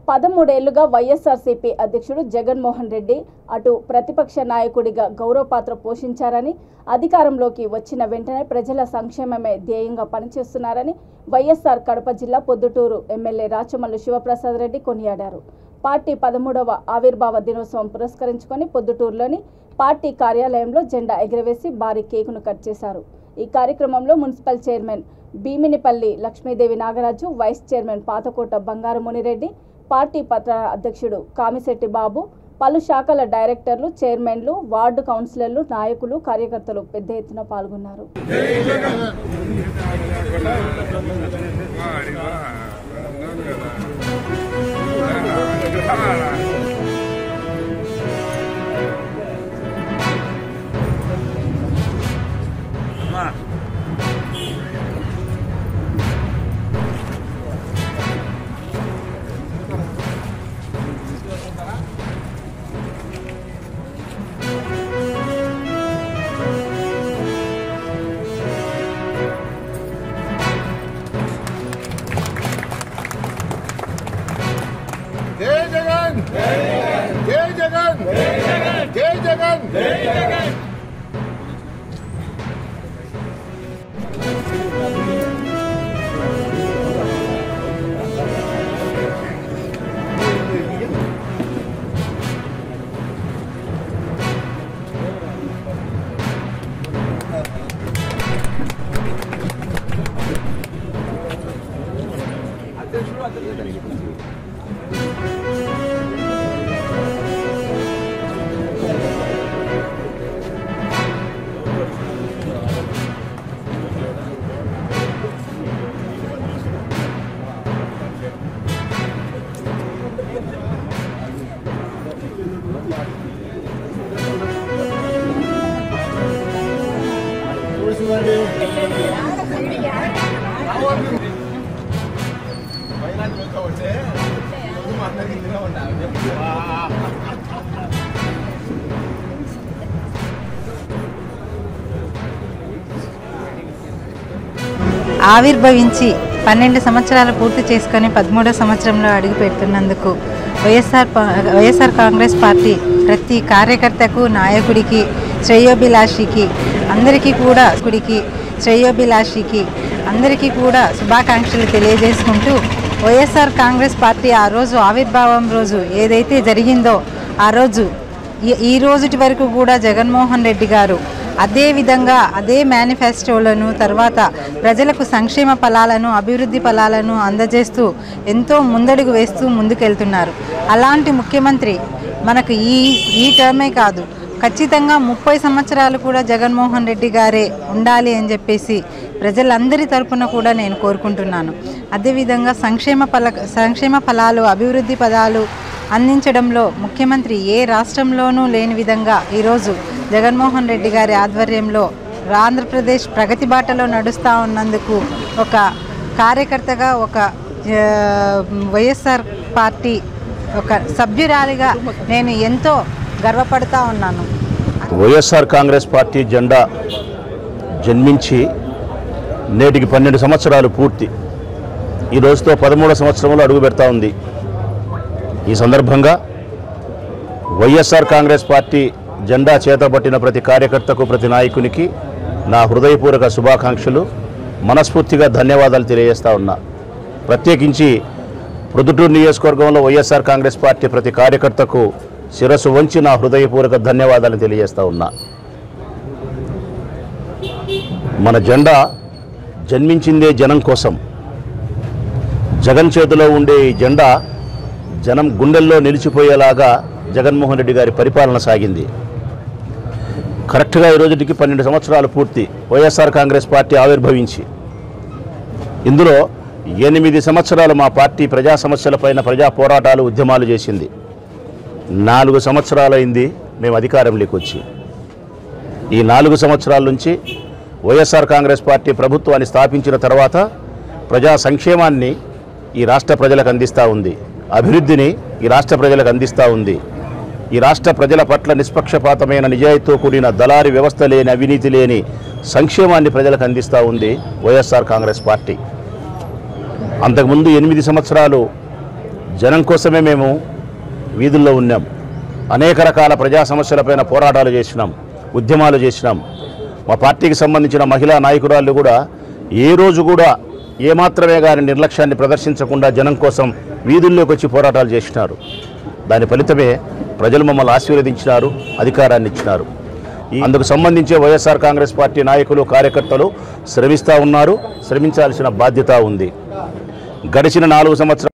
13 ఏళ్లుగా వైఎస్ఆర్సీపీ అధ్యక్షుడు జగన్మోహన్ రెడ్డి అటు ప్రతిపక్ష నాయకుడిగా గౌరవపాత్ర పోషించారని, అధికారంలోకి వచ్చిన వెంటనే ప్రజల సంక్షేమమే ధ్యేయంగా పనిచేస్తున్నారని వైఎస్ఆర్ కడప జిల్లా పొద్దుటూరు ఎమ్మెల్యే రాచమల్లు శివప్రసాద్ రెడ్డి కొనియాడారు. పార్టీ 13వ ఆవిర్భావ దినోత్సవం పురస్కరించుకొని పొద్దుటూరులోని పార్టీ కార్యాలయంలో జెండా ఎగురవేసి భారీ కేకును కట్ చేశారు. ఈ కార్యక్రమంలో municipal chairman Bheeminipalli Lakshmidevi Nagaraju, vice chairman Pathakota Bangaru Munireddy, party పత్ర అధ్యక్షుడు కామిశెట్టి బాబు, పలు శాఖల డైరెక్టర్లు, చైర్మన్లు, వార్డు కౌన్సిలర్లు, నాయకులు, కార్యకర్తలు పెద్ద ఎత్తున పాల్గొన్నారు. जय जगन जय जगन जय जगन जय जगन। ఆవిర్భవించి 12 సంవత్సరాలు పూర్తి చేసుకొని 13వ సంవత్సరంలో అడుగు పెడుతున్నందుకు వైఎస్ఆర్ కాంగ్రెస్ పార్టీ ప్రతి కార్యకర్తకు, నాయకుడికి, శ్రేయోభిలాషికి అందరికీ కూడా శుభాకాంక్షలు తెలియజేసుకుంటూ, వైఎస్ఆర్ కాంగ్రెస్ పార్టీ ఆ రోజు ఆవిర్భావం రోజు ఏదైతే జరిగిందో ఆ రోజు ఈ రోజుటి వరకు కూడా జగన్మోహన్ రెడ్డి గారు అదే విధంగా అదే మేనిఫెస్టోలను, తర్వాత ప్రజలకు సంక్షేమ ఫలాలను, అభివృద్ధి ఫలాలను అందజేస్తూ ఎంతో ముందడుగు వేస్తూ ముందుకెళ్తున్నారు. అలాంటి ముఖ్యమంత్రి మనకు ఈ టర్మే కాదు, ఖచ్చితంగా 30 సంవత్సరాలు కూడా జగన్మోహన్ రెడ్డి గారే ఉండాలి అని చెప్పేసి ప్రజలందరి తరపున కూడా నేను కోరుకుంటున్నాను. అదేవిధంగా సంక్షేమ ఫలాలు, అభివృద్ధి పదాలు అందించడంలో ముఖ్యమంత్రి ఏ రాష్ట్రంలోనూ లేని విధంగా ఈరోజు జగన్మోహన్ రెడ్డి గారి ఆధ్వర్యంలో ఆంధ్రప్రదేశ్ ప్రగతి బాటలో నడుస్తూ ఉన్నందుకు ఒక కార్యకర్తగా, ఒక వైఎస్ఆర్ పార్టీ ఒక సభ్యురాలిగా నేను ఎంతో గర్వపడుతూ ఉన్నాను. వైఎస్ఆర్ కాంగ్రెస్ పార్టీ జెండా జన్మించి నేటికి 12 సంవత్సరాలు పూర్తి. ఈ రోజుతో 13వ సంవత్సరంలో అడుగు పెడతా ఉంది. ఈ సందర్భంగా వైఎస్ఆర్ కాంగ్రెస్ పార్టీ జెండా చేతబట్టిన ప్రతి కార్యకర్తకు, ప్రతి నాయకునికి నా హృదయపూర్వక శుభాకాంక్షలు, మనస్ఫూర్తిగా ధన్యవాదాలు తెలియజేస్తా ఉన్నా. ప్రత్యేకించి ప్రొద్దుటూరు నియోజకవర్గంలో వైఎస్ఆర్ కాంగ్రెస్ పార్టీ ప్రతి కార్యకర్తకు శిరస్సు వంచి నా హృదయపూర్వక ధన్యవాదాలు తెలియజేస్తా ఉన్నా. మన జెండా జన్మించిందే జనం కోసం. జగన్ చేతిలో ఉండే ఈ జెండా జనం గుండెల్లో నిలిచిపోయేలాగా జగన్మోహన్ రెడ్డి గారి పరిపాలన సాగింది. కరెక్ట్గా ఈ రోజుకి 12 సంవత్సరాలు పూర్తి వైఎస్ఆర్ కాంగ్రెస్ పార్టీ ఆవిర్భవించి. ఇందులో 8 సంవత్సరాలు మా పార్టీ ప్రజా సమస్యలపైన ప్రజా పోరాటాలు, ఉద్యమాలు చేసింది. 4 సంవత్సరాలైంది మేము అధికారంలోకి వచ్చి. ఈ 4 సంవత్సరాల నుంచి వైఎస్ఆర్ కాంగ్రెస్ పార్టీ ప్రభుత్వాన్ని స్థాపించిన తర్వాత ప్రజా సంక్షేమాన్ని ఈ రాష్ట్ర ప్రజలకు అందిస్తూ ఉంది, అభివృద్ధిని ఈ రాష్ట్ర ప్రజలకు అందిస్తూ ఉంది. ఈ రాష్ట్ర ప్రజల పట్ల నిష్పక్షపాతమైన, నిజాయితీతో కూడిన దళారీ వ్యవస్థ లేని, అవినీతి లేని సంక్షేమాన్ని ప్రజలకు అందిస్తూ ఉంది వైఎస్ఆర్ కాంగ్రెస్ పార్టీ. అంతకుముందు 8 సంవత్సరాలు జనం కోసమే మేము వీధుల్లో ఉన్నాం. అనేక రకాల ప్రజా సమస్యలపైన పోరాటాలు చేసినాం, ఉద్యమాలు చేసినాం. మా పార్టీకి సంబంధించిన మహిళా నాయకురాళ్ళు కూడా ఏ రోజు కూడా ఏమాత్రమే గారి నిర్లక్ష్యాన్ని ప్రదర్శించకుండా జనం కోసం వీధుల్లోకి వచ్చి పోరాటాలు చేసినారు. దాని ఫలితమే ప్రజలు మమ్మల్ని ఆశీర్వదించినారు, అధికారాన్ని ఇచ్చినారు. అందుకు సంబంధించి వైఎస్ఆర్ కాంగ్రెస్ పార్టీ నాయకులు, కార్యకర్తలు శ్రమిస్తూ ఉన్నారు. శ్రమించాల్సిన బాధ్యత ఉంది. గడిచిన 4 సంవత్సరాలు